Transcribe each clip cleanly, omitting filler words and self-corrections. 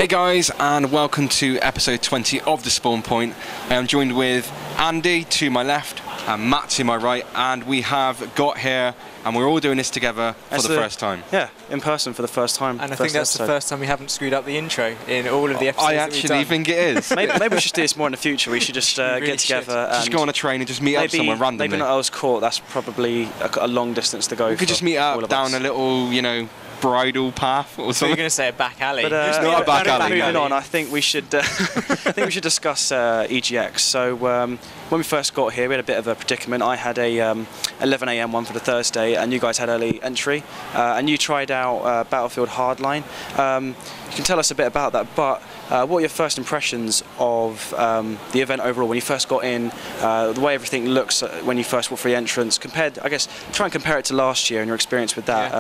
Hey guys, and welcome to episode 20 of The Spawn Point. I am joined with Andy to my left and Matt to my right, and we have got here and we're all doing this together for the first time. Yeah, in person for the first time. And I think that's the first time we haven't screwed up the intro in all of the episodes. I actually think it is. maybe we should do this more in the future. We should just get together and just go on a train and just meet up somewhere randomly. Maybe not Earl's Court, that's probably a long distance to go. We could just meet up down a little, you know, bridle path or something. So you're going to say a back alley. But, it's not a back alley. Moving on, I think we should discuss EGX. So when we first got here, we had a bit of a predicament. I had a 11 AM one for the Thursday, and you guys had early entry, and you tried out Battlefield Hardline. You can tell us a bit about that, but what were your first impressions of the event overall when you first got in, the way everything looks when you first walked through the entrance, compared, I guess, try and compare it to last year and your experience with that.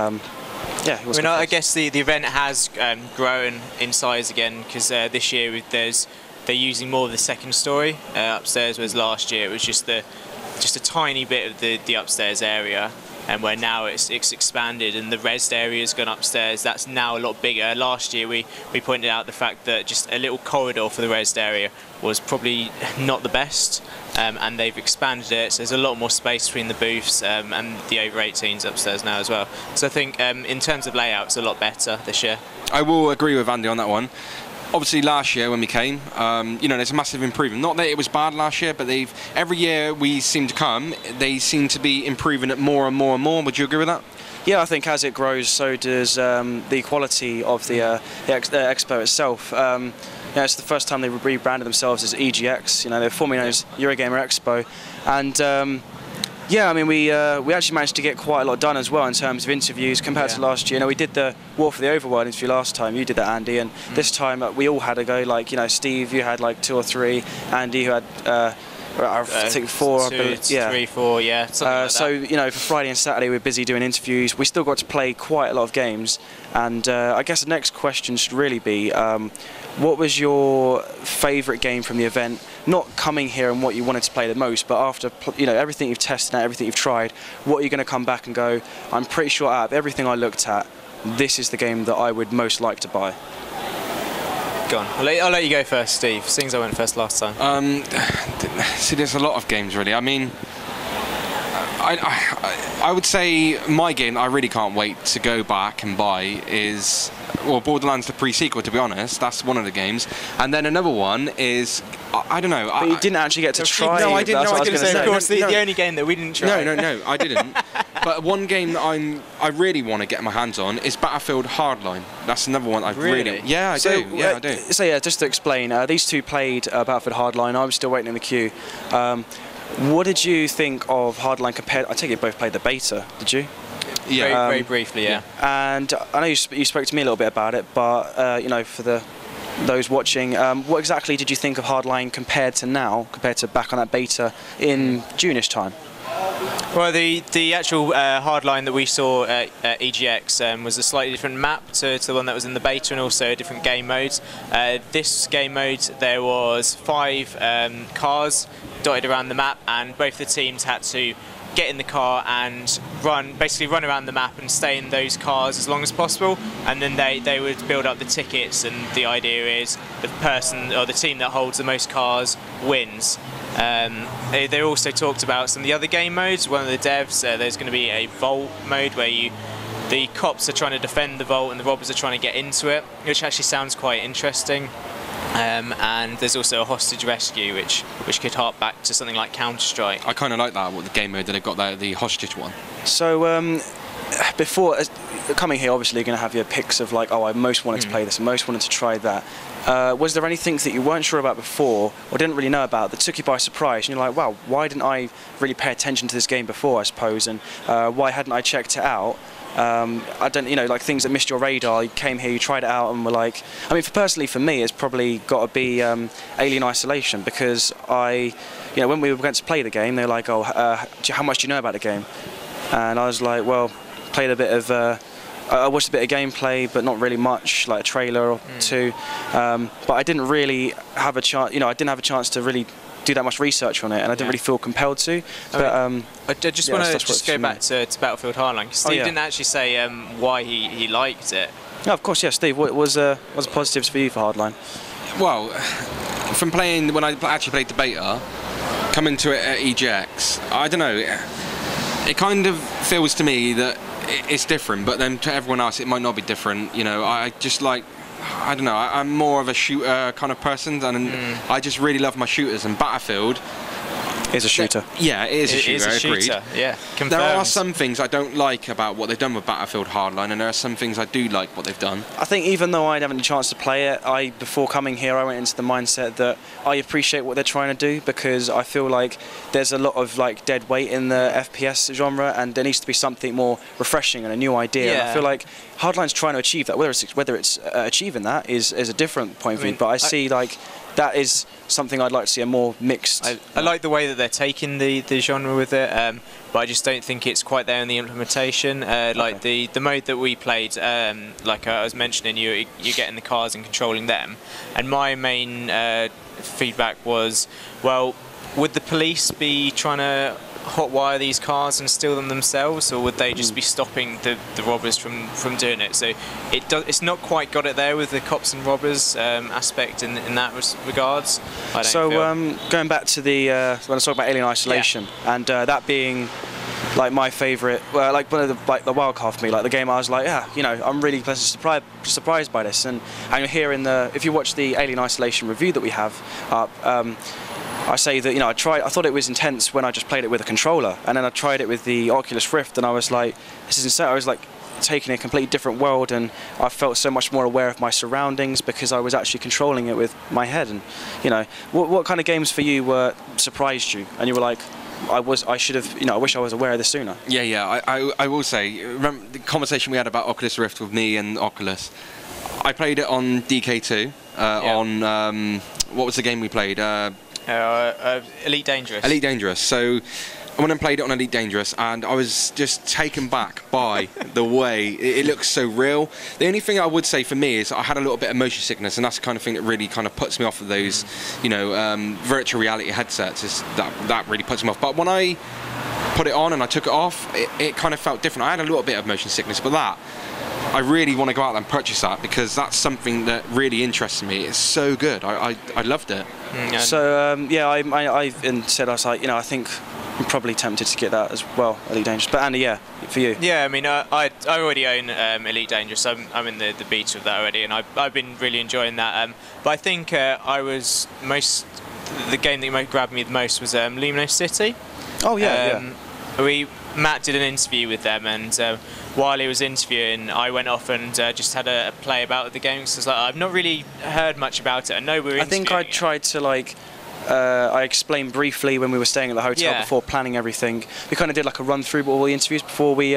Yeah. I guess the event has grown in size again, because this year they're using more of the second story upstairs, whereas last year it was just a tiny bit of the upstairs area, and where now it's expanded and the rezzed area's gone upstairs. That's now a lot bigger. Last year we pointed out the fact that just a little corridor for the rezzed area was probably not the best, and they've expanded it, so there's a lot more space between the booths and the over 18s upstairs now as well. So I think in terms of layout, it's a lot better this year. I will agree with Andy on that one. Obviously last year when we came, you know, there's a massive improvement. Not that it was bad last year, but every year we seem to come, they seem to be improving it more and more and more. Would you agree with that? Yeah, I think as it grows, so does the quality of the expo itself. You know, it's the first time they rebranded themselves as EGX. You know, they're formerly known as Eurogamer Expo, and yeah, I mean, we actually managed to get quite a lot done as well in terms of interviews compared to last year. You know, we did the War for the Overworld interview last time. You did that, Andy, and this time we all had a go. Like, you know, Steve, you had like 2 or 3. Andy, who had I think 4. 2, 3, 4, yeah. Something like that. So, you know, for Friday and Saturday we're busy doing interviews. We still got to play quite a lot of games, and I guess the next question should really be, what was your favourite game from the event? Not coming here and what you wanted to play the most, but after, you know, everything you've tested and everything you've tried, what are you going to come back and go, I'm pretty sure out of everything I looked at, this is the game that I would most like to buy? Go on. I'll let you go first, Steve, seeing as I went first last time. See, there's a lot of games really. I mean, I would say my game that I really can't wait to go back and buy is, well, Borderlands the pre-sequel, to be honest. That's one of the games. And then another one is, I don't know. But you didn't actually get to try. No, I didn't. That's No, I what didn't was say. gonna Of course, the only game that we didn't try. No, I didn't. But one game that I really want to get my hands on is Battlefield Hardline. That's another one I really. Yeah, I do. Yeah, I do. So yeah, just to explain, these two played Battlefield Hardline. I was still waiting in the queue. What did you think of Hardline compared? I take it you both played the beta, did you? Yeah, very briefly, yeah. And I know you spoke to me a little bit about it, but you know, for those watching, what exactly did you think of Hardline compared to back on that beta in June-ish time? Well, the actual hardline that we saw at EGX was a slightly different map to the one that was in the beta, and also a different game mode. This game mode, there was 5 cars dotted around the map, and both the teams had to get in the car and basically run around the map and stay in those cars as long as possible, and then they would build up the tickets, and the idea is the person or the team that holds the most cars wins. They also talked about some of the other game modes. One of the devs, there's going to be a vault mode where the cops are trying to defend the vault and the robbers are trying to get into it, which actually sounds quite interesting. And there's also a hostage rescue, which could hark back to something like Counter-Strike. I kind of like that, what the game mode that they've got there, the hostage one. So before coming here, obviously you're going to have your picks of like, oh, I most wanted to play this, I most wanted to try that. Was there anything that you weren't sure about before or didn't really know about that took you by surprise, and you're like, wow, why didn't I really pay attention to this game before, I suppose, and why hadn't I checked it out? I don't, you know, like things that missed your radar. You came here, you tried it out, and were like, I mean, personally for me, it's probably got to be Alien Isolation, because you know, when we were going to play the game, they were like, oh, how much do you know about the game? And I was like, well, played a bit of, I watched a bit of gameplay, but not really much, like a trailer or 2. But I didn't really have a chance, you know, I didn't have a chance to really do that much research on it, and I didn't really feel compelled to. But I just want to go back to Battlefield Hardline, because Steve didn't actually say why he liked it. No, of course, yeah. Steve, what was positives for you for Hardline? Well, from playing when I actually played the beta, coming to it at EGX, I don't know. It kind of feels to me that it's different, but then to everyone else, it might not be different. You know, I just like. I don't know, I'm more of a shooter kind of person, and I just really love my shooters, and Battlefield is a shooter. Yeah, it is a shooter, It is a agreed. shooter, yeah. Confirmed. There are some things I don't like about what they've done with Battlefield Hardline, and there are some things I do like what they've done. I think even though I didn't have any chance to play it, before coming here, I went into the mindset that I appreciate what they're trying to do, because I feel like there's a lot of like dead weight in the FPS genre, and there needs to be something more refreshing and a new idea. Yeah. And I feel like Hardline's trying to achieve that. Whether it's achieving that is a different point of view. But I see like that is something I'd like to see a more mixed. I like the way that they're taking the genre with it, but I just don't think it's quite there in the implementation. Like the mode that we played, like I was mentioning, you get in the cars and controlling them, and my main feedback was, well, would the police be trying to hotwire these cars and steal them themselves, or would they just be stopping the robbers from doing it? So it's not quite got it there with the cops and robbers aspect in that regards. Going back to the when I was talking about Alien Isolation, and that being like my favourite, like one of the wild card for me, like the game I was like, yeah, you know, I'm really pleasantly surprised by this, and here in if you watch the Alien Isolation review that we have up. I say that, you know, I thought it was intense when I just played it with a controller, and then I tried it with the Oculus Rift, and I was like, this is insane. I was like taking a completely different world, and I felt so much more aware of my surroundings because I was actually controlling it with my head. And you know, what kind of games for you surprised you, and you were like, I should have, you know, I wish I was aware of this sooner? Yeah. I will say, remember the conversation we had about Oculus Rift with me and Oculus. I played it on DK2 on what was the game we played? Elite Dangerous. Elite Dangerous. So I went and played it on Elite Dangerous, and I was just taken back by the way it looks so real. The only thing I would say for me is I had a little bit of motion sickness, and that's the kind of thing that really kind of puts me off of those, you know, virtual reality headsets. That really puts me off. But when I put it on and I took it off, it kind of felt different. I had a little bit of motion sickness, but I really want to go out there and purchase that, because that's something that really interests me. It's so good. I loved it. So I said, I was like, you know, I think I'm probably tempted to get that as well, Elite Dangerous. But Andy, yeah, for you. Yeah, I mean, I already own Elite Dangerous. I'm in the beta of that already, and I've been really enjoying that. But I think the game that grabbed me the most was Lumino City. Oh yeah, Matt did an interview with them, and while he was interviewing, I went off and just had a play about the game. So like, I've not really heard much about it. I know we were. I think I tried to like. I explained briefly when we were staying at the hotel before planning everything. We kind of did like a run through of all the interviews before we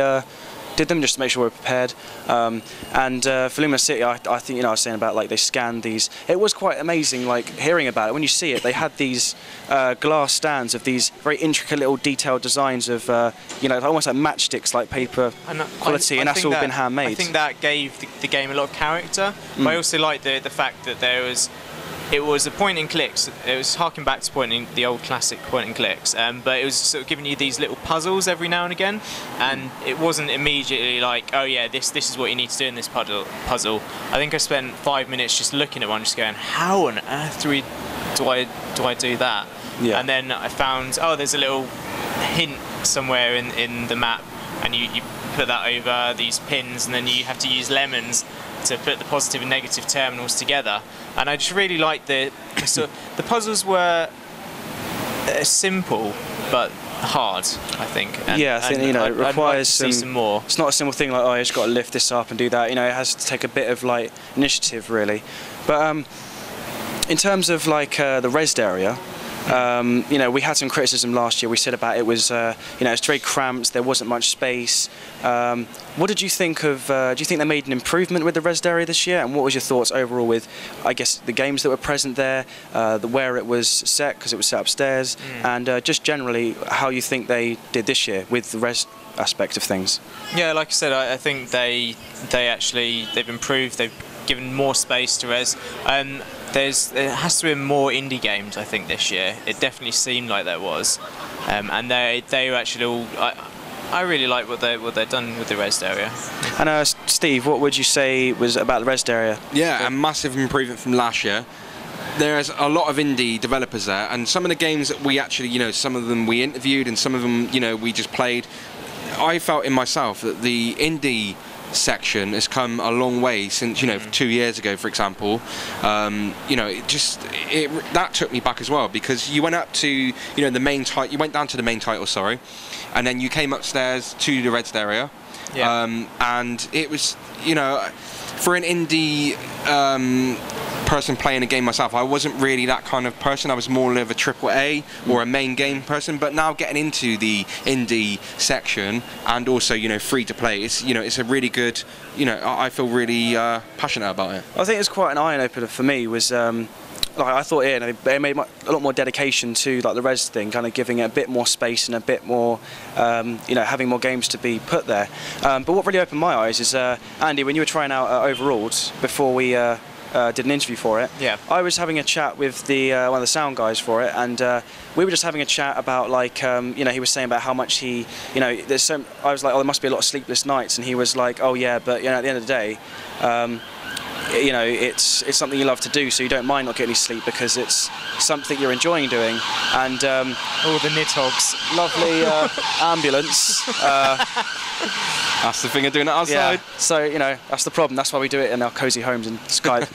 did them, just to make sure we're prepared. And for Lumina City, I think, you know, I was saying about like they scanned these. It was quite amazing, like hearing about it. When you see it, they had these glass stands of these very intricate little detailed designs of, you know, almost like matchsticks, like paper quality, and that's all been handmade. I think that gave the game a lot of character. But I also like the fact that it was a point and clicks. It was harking back to the old classic point and clicks, but it was sort of giving you these little puzzles every now and again, and it wasn't immediately like, oh yeah, this is what you need to do in this puzzle. I think I spent 5 minutes just looking at one, just going, how on earth do I do that? Yeah. And then I found, oh, there's a little hint somewhere in the map, and you put that over these pins, and then you have to use lemons to put the positive and negative terminals together. And I just really liked the puzzles were simple but hard, I think. I think, you know, it requires some more. It's not a simple thing like, oh, I just got to lift this up and do that. You know, it has to take a bit of like initiative, really. But in terms of like the rezzed area, you know, we had some criticism last year. We said about it was, you know, it's very cramped. There wasn't much space. What did you think of? Do you think they made an improvement with the rezzed area this year? And what was your thoughts overall with, I guess, the games that were present there, where it was set because it was set upstairs, and just generally how you think they did this year with the rezzed aspect of things? Yeah, like I said, I think they've improved. They've given more space to res. There has to be more indie games, I think, this year. It definitely seemed like there was, and they were actually all. I really like what they've done with the rezzed area. And Steve, what would you say was about the rest area? Yeah, a massive improvement from last year. There's a lot of indie developers there, and some of the games that we actually, some of them we interviewed, and some of them, we just played. I felt in myself that the indie section has come a long way since 2 years ago, for example. That took me back as well, because you went up to the main title, you went down to the main title, sorry, and then you came upstairs to the Reds area. And it was, for an indie person playing a game myself, I wasn't really that kind of person. I was more of a AAA or a main game person. But now getting into the indie section and also free to play, it's a really good. I feel really passionate about it. I think it's quite an eye opener for me. Was I thought they made a lot more dedication to the res thing, kind of giving it a bit more space and a bit more, having more games to be put there. But what really opened my eyes is, Andy, when you were trying out Overruled before we did an interview for it, I was having a chat with one of the sound guys for it, and we were just having a chat about he was saying about how much he, there's so. I was like, oh, there must be a lot of sleepless nights, and he was like, oh yeah, but at the end of the day. It's something you love to do, so you don't mind not getting any sleep because it's something you're enjoying doing. And all the nidhogs, lovely ambulance. That's the thing of doing it outside. Yeah. So that's the problem. That's why we do it in our cosy homes in Skype.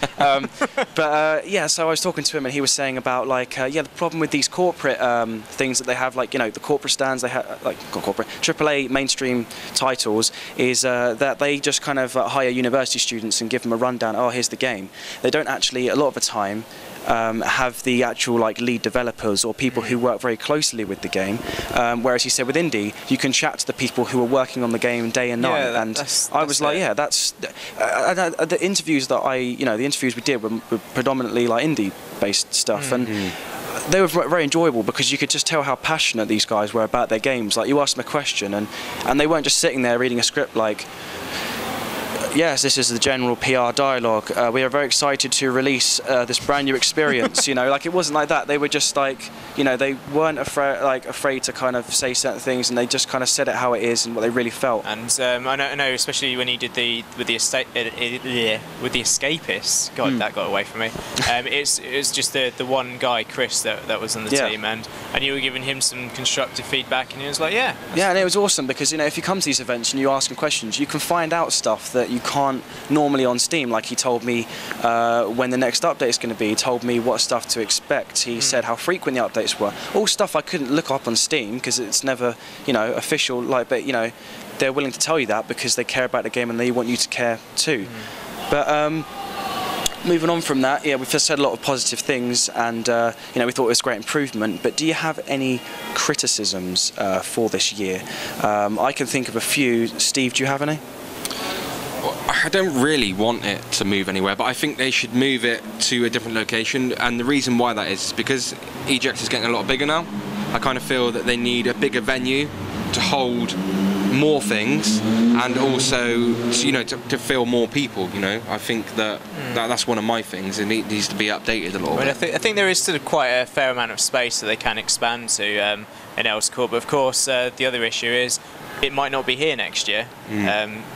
So I was talking to him, and he was saying about the problem with these corporate things that they have, the corporate stands they have, corporate AAA mainstream titles, is that they just kind of hire university students and give them a rundown. Oh, here's the game. They don't actually, a lot of the time, have the actual lead developers or people who work very closely with the game. Whereas he said with indie, you can chat to the people who are working on the game day and night. The interviews that the interviews we did were predominantly indie-based stuff, and they were very enjoyable because you could just tell how passionate these guys were about their games. You asked them a question, and they weren't just sitting there reading a script yes, this is the general PR dialogue. We are very excited to release this brand new experience. It wasn't like that. They were just they weren't afraid to kind of say certain things, and they just kind of said it how it is and what they really felt. And I know, especially when he did with the Escapists. God, that got away from me. It was just the one guy, Chris, that was on the team, and you were giving him some constructive feedback, and he was like, yeah, and it was awesome because if you come to these events and you ask him questions, you can find out stuff that you can't normally on Steam. He told me when the next update is going to be. He told me what stuff to expect. He said how frequent the updates were. All stuff I couldn't look up on Steam because it's never, official. But they're willing to tell you that because they care about the game and they want you to care too. But moving on from that, we've just said a lot of positive things, and we thought it was a great improvement. But do you have any criticisms for this year? I can think of a few. Steve, do you have any? I don't really want it to move anywhere, but I think they should move it to a different location, and the reason why that is because EGX is getting a lot bigger now. I kind of feel that they need a bigger venue to hold more things, and also to fill more people. I think that's one of my things. It needs to be updated a little bit. I think there is still quite a fair amount of space that they can expand to in Earls Court, but of course the other issue is it might not be here next year.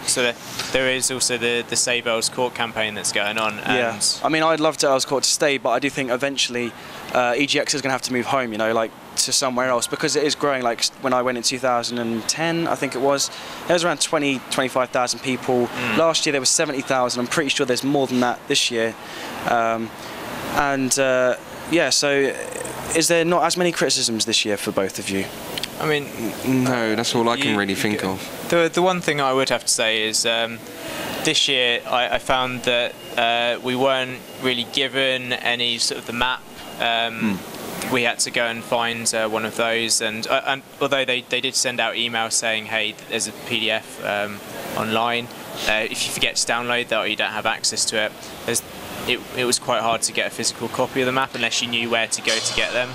So there is also the Save Earls Court campaign that's going on. And I mean, I'd love to Earls Court to stay, but I do think eventually EGX is going to have to move home, to somewhere else, because it is growing. When I went in 2010, I think it was, there was around 25,000 people. Last year there was 70,000. I'm pretty sure there's more than that this year. So is there not as many criticisms this year for both of you? I mean, no, that's all I can really think of. The one thing I would have to say is this year I found that we weren't really given any sort of the map. We had to go and find one of those, and although they did send out emails saying, hey, there's a PDF online, if you forget to download that or you don't have access to it, it was quite hard to get a physical copy of the map unless you knew where to go to get them.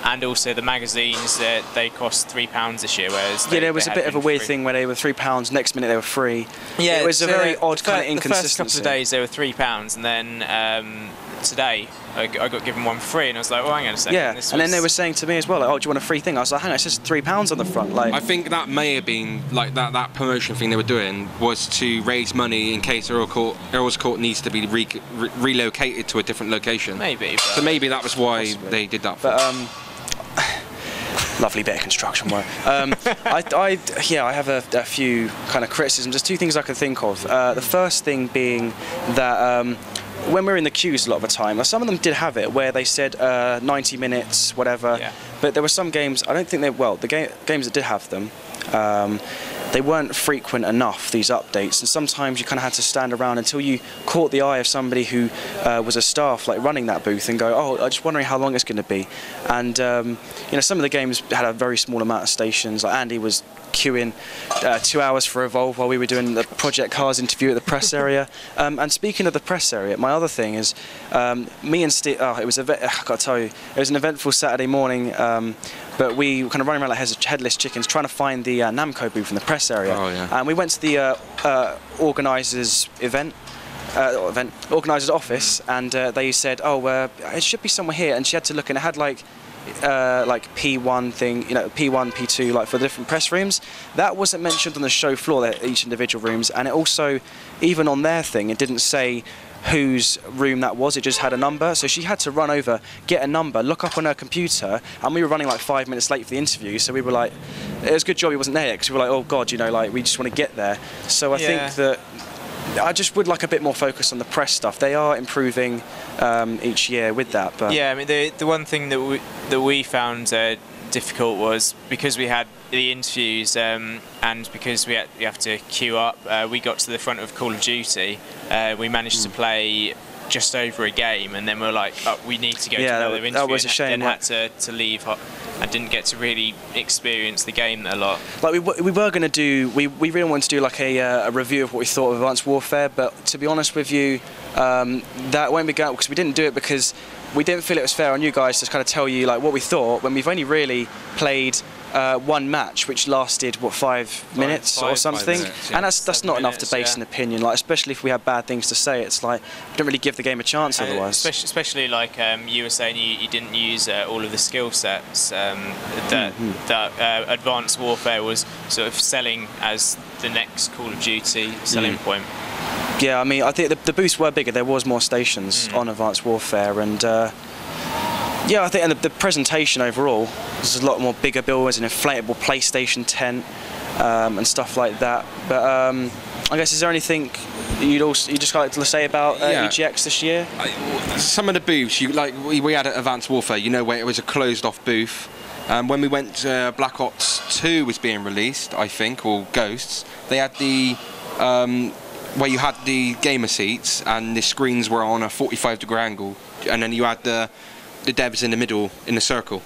And also the magazines, they cost £3 this year, whereas there was a bit of a weird thing where they were £3, next minute they were free. Yeah, it was a very odd kind of inconsistency. The first couple of days they were £3, and then today I got given one free, and I was like, well, hang on a second. Yeah, and then they were saying to me as well, like, oh, do you want a free thing? I was like, hang on, it's just £3 on the front. Like, I think that may have been like that promotion thing they were doing was to raise money in case Earl's Court needs to be relocated to a different location. Maybe. So maybe that was why they did that. But lovely bit of construction work. I have a few kind of criticisms. There's two things I can think of. The first thing being that when we were in the queues a lot of the time, some of them did have it where they said 90 minutes, whatever. Yeah. But there were some games, I don't think games that did have them, they weren't frequent enough, these updates, and sometimes you kind of had to stand around until you caught the eye of somebody who was a staff like running that booth and go, oh, I'm just wondering how long it's going to be. And some of the games had a very small amount of stations. Like Andy was queuing 2 hours for Evolve while we were doing the Project Cars interview at the press area. And speaking of the press area, my other thing is me and Steve, I got to tell you, it was an eventful Saturday morning, but we were kind of running around like headless chickens trying to find the Namco booth in the press area. Oh, yeah. And we went to the organisers' organiser's office, and they said, oh, it should be somewhere here, and she had to look, and it had like P1 thing, P1, P2, like for the different press rooms. That wasn't mentioned on the show floor, each individual rooms, and it also, even on their thing, it didn't say whose room that was, it just had a number. So she had to run over, get a number, look up on her computer, and we were running like 5 minutes late for the interview, so we were like, it was a good job he wasn't there, because we were like, oh god, like we just want to get there. So I think that I just would like a bit more focus on the press stuff. They are improving each year with that. But yeah, I mean the one thing that we found difficult was because we had the interviews and because we have to queue up. We got to the front of Call of Duty. We managed to play just over a game, and then we're like, oh, we need to go to another interview. That was a shame. And had to leave. I didn't get to really experience the game a lot. Like we were going to do, we really wanted to do like a review of what we thought of Advanced Warfare, but to be honest with you, that won't be going, because we didn't do it because we didn't feel it was fair on you guys to kind of tell you like what we thought when we've only really played one match which lasted 5 minutes or something, 5 minutes, yeah. and that's not enough to base an opinion. Like especially if we have bad things to say, it's like we don't really give the game a chance otherwise. Especially like you were saying, you didn't use all of the skill sets that Advanced Warfare was sort of selling as the next Call of Duty selling point. Yeah, I mean, I think the booths were bigger. There was more stations on Advanced Warfare, and yeah, I think and the presentation overall was a lot more bigger. Bill was an inflatable PlayStation tent and stuff like that. But I guess, is there anything you'd just like to say about EGX this year? Some of the booths we had at Advanced Warfare, where it was a closed-off booth. When we went Black Ops 2 was being released, I think, or Ghosts, they had the where you had the gamer seats and the screens were on a 45-degree angle, and then you had the devs in the middle in the circle.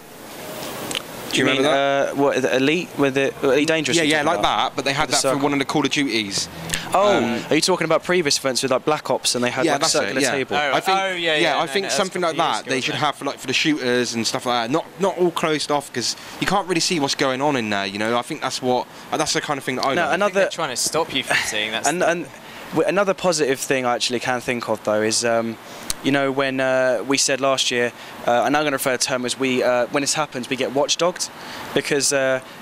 Do you remember that? What, Elite with it? Elite Dangerous? Yeah, like that. But they had that for one of the Call of Duties. Oh, are you talking about previous events with like Black Ops and they had like a circular table? I think something like that they should have for the shooters and stuff like that. Not all closed off, because you can't really see what's going on in there. I think that's the kind of thing that I don't. I think they're trying to stop you from seeing that. And another positive thing I actually can think of though is when we said last year, and I'm going to refer to the term as when this happens, we get watchdogged, because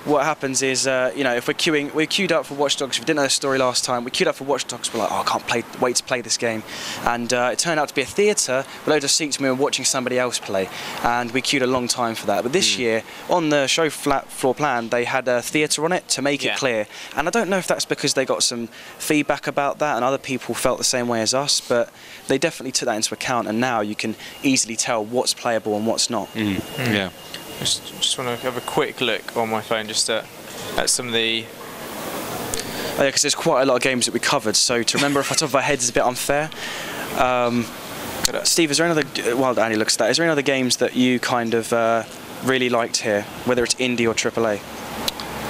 what happens is, if we're queued up for Watch Dogs. We didn't know the story last time. We queued up for Watch Dogs. We're like, oh, I can't wait to play this game, and it turned out to be a theatre with loads of seats. And we were watching somebody else play, and we queued a long time for that. But this year, on the show floor plan, they had a theatre on it to make it clear. And I don't know if that's because they got some feedback about that, and other people felt the same way as us, but they definitely took that into account. And now you can easily tell what's playable and what's not. Yeah. Just want to have a quick look on my phone just at some of the... Oh, yeah, because there's quite a lot of games that we covered, so to remember off the top of our heads is a bit unfair. Steve, is there any other... While Andy looks at that, is there any other games that you kind of really liked here, whether it's indie or AAA?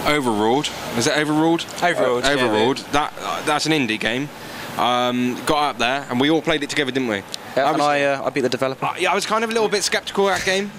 Overruled. Is it Overruled? Overruled. Overruled. That's an indie game. Got up there, and we all played it together, didn't we? Yeah, I beat the developer. I was kind of a little bit sceptical of that game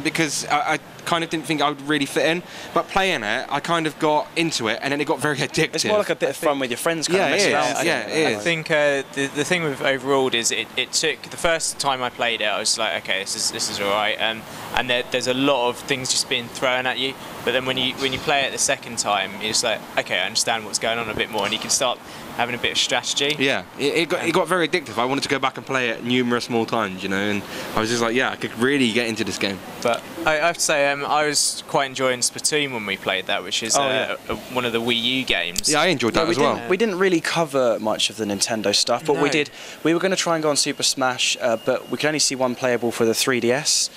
because I kind of didn't think I would really fit in. But playing it, I kind of got into it, and then it got very addictive. It's more like a bit of fun with your friends, kind of messing around. Yeah, it is. I think the thing with Overruled is it took the first time I played it, I was like, okay, this is all right, and there's a lot of things just being thrown at you. But then when you play it the second time, it's like, okay, I understand what's going on a bit more, and you can start having a bit of strategy. Yeah, it got very addictive. I wanted to go back and play it numerous more times, you know, and I was just like, yeah, I could really get into this game. But I have to say, I was quite enjoying Splatoon when we played that, which is one of the Wii U games. Yeah, I enjoyed that as well. We didn't really cover much of the Nintendo stuff, but we were going to try and go on Super Smash, but we could only see one playable for the 3DS.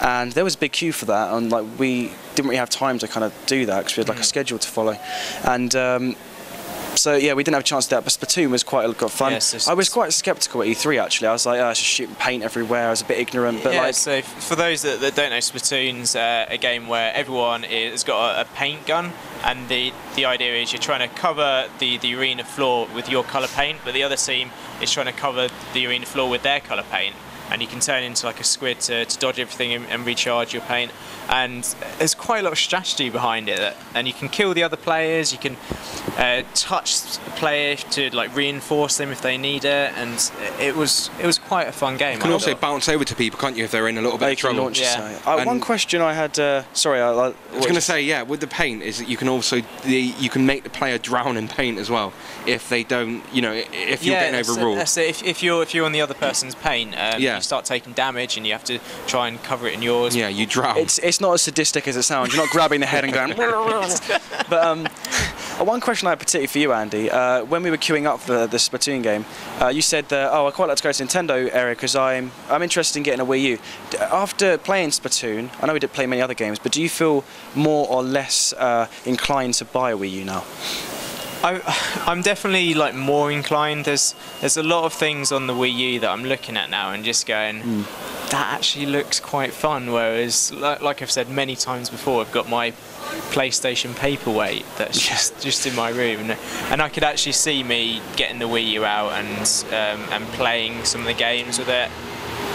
And there was a big queue for that, and like we didn't really have time to kind of do that because we had like a schedule to follow, and so yeah, we didn't have a chance to do that. But Splatoon was quite a lot of fun. Yes, I was quite sceptical at E3 actually. I was like, it's just shooting paint everywhere. I was a bit ignorant, but like. So for those that don't know, Splatoon's a game where everyone has got a paint gun, and the idea is you're trying to cover the arena floor with your colour paint, but the other team is trying to cover the arena floor with their colour paint. And you can turn into like a squid to dodge everything and recharge your paint. And there's quite a lot of strategy behind it. And you can kill the other players. You can touch the player to like reinforce them if they need it. And it was quite a fun game. You can also bounce over to people, can't you, if they're in a little bit of trouble? One question I had. Sorry, I was going to say, yeah, with the paint is that you can also you can make the player drown in paint as well if they don't, you know, if you're getting overruled. So if you're on the other person's paint, you start taking damage and you have to try and cover it in yours. Yeah, you drown. It's not as sadistic as it sounds. You're not grabbing the head and going. But one question I had particularly for you, Andy, when we were queuing up for the Splatoon game, you said that I quite like to go to the Nintendo area because I'm interested in getting a Wii U. After playing Splatoon, I know we did play many other games, but do you feel more or less inclined to buy a Wii U now? I'm definitely like more inclined. There's a lot of things on the Wii U that I'm looking at now and just going, that actually looks quite fun. Whereas, like I've said many times before, I've got my PlayStation paperweight that's just in my room, and I could actually see me getting the Wii U out and playing some of the games with it.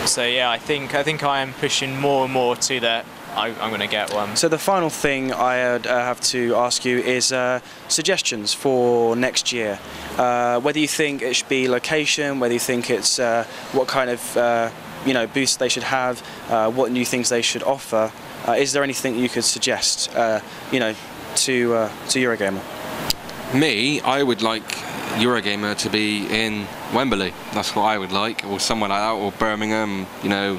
So yeah, I think I am pushing more and more to that. I'm going to get one. So the final thing I have to ask you is suggestions for next year. Whether you think it should be location, whether you think it's what kind of booths they should have, what new things they should offer. Is there anything you could suggest, to Eurogamer? Me, I would like Eurogamer to be in Wembley. That's what I would like, or somewhere like that, or Birmingham.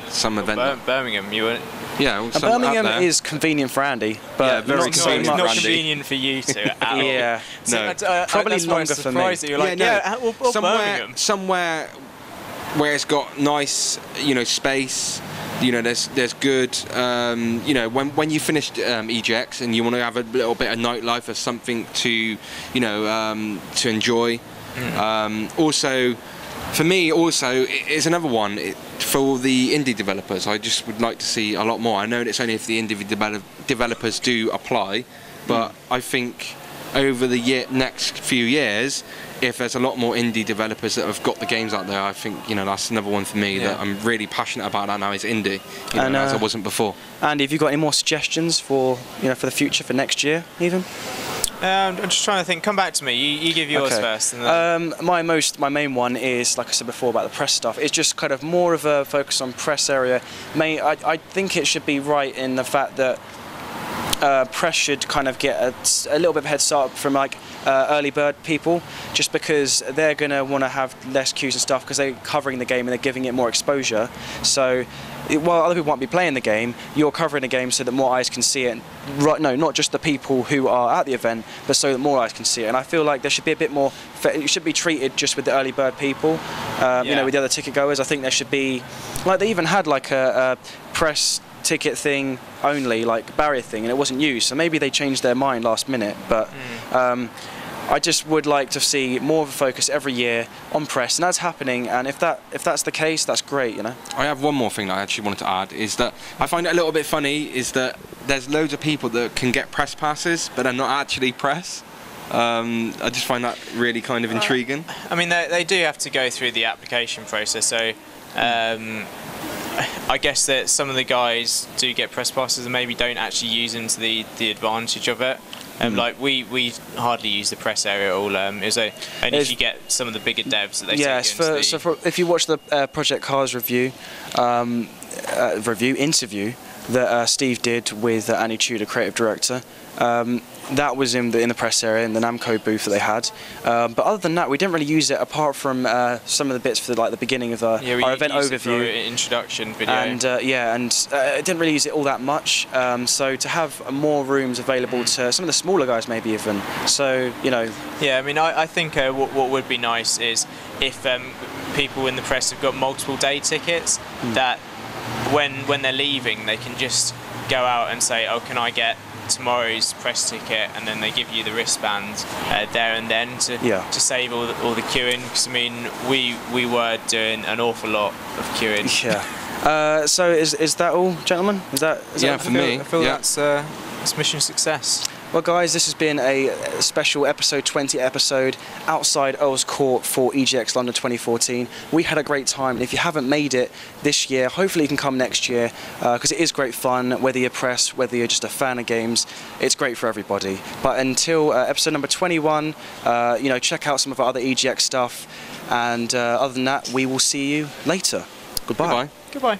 Some event. Birmingham, you wouldn't. Yeah, and Birmingham is convenient for Andy, but very not convenient for you two. Yeah, no. Probably longer for me. You're like, Birmingham. Somewhere where it's got nice, space. There's good. When you finish EGX and you want to have a little bit of nightlife or something to, to enjoy. Also, for me, it's another one for the indie developers. I just would like to see a lot more. I know it's only if the indie developers do apply, but I think over the next few years, if there's a lot more indie developers that have got the games out there, I think that's another one for me that I'm really passionate about. That now is indie, as I wasn't before. Andy, have you got any more suggestions for for the future, for next year, even? I'm just trying to think. Come back to me. You give yours first. And then my main one is, like I said before about the press stuff. It's just kind of more of a focus on press area. I think it should be right in the fact that press should kind of get a little bit of a head start from like early bird people, just because they're going to want to have less queues and stuff because they're covering the game and they're giving it more exposure. So while other people won't be playing the game, you're covering the game so that more eyes can see it. Right? No, not just the people who are at the event, but so that more eyes can see it. And I feel like there should be a bit more. It should be treated just with the early bird people. With the other ticket goers. I think there should be, like they even had like a press ticket thing only, like barrier thing, and it wasn't used. So maybe they changed their mind last minute. But I just would like to see more of a focus every year on press, and that's happening. And if that's the case, that's great, I have one more thing that I actually wanted to add, is that I find it a little bit funny is that there's loads of people that can get press passes, but are not actually press. I just find that really kind of intriguing. I mean, they do have to go through the application process, so I guess that some of the guys do get press passes and maybe don't actually use them to the advantage of it. Like we hardly use the press area at all. Only if you get some of the bigger devs that they take into if you watch the Project Cars interview that Steve did with Annie Chu, the creative director. That was in the press area, in the Namco booth that they had. But other than that, we didn't really use it apart from some of the bits for the beginning of our event overview, introduction video. And it didn't really use it all that much. So to have more rooms available to some of the smaller guys, maybe even. So Yeah, I mean, I think what would be nice is if people in the press have got multiple day tickets, that when they're leaving, they can just go out and say, "Oh, can I get tomorrow's press ticket?" And then they give you the wristband there and then to save all the queuing. Because I mean, we were doing an awful lot of queuing. Yeah. So is that all, gentlemen? Is that for me? I feel that's mission success. Well, guys, this has been a special episode 20 episode outside Earl's Court for EGX London 2014. We had a great time, and if you haven't made it this year, hopefully you can come next year, because it is great fun, whether you're press, whether you're just a fan of games, it's great for everybody. But until episode number 21, check out some of our other EGX stuff, and other than that, we will see you later. Goodbye. Goodbye.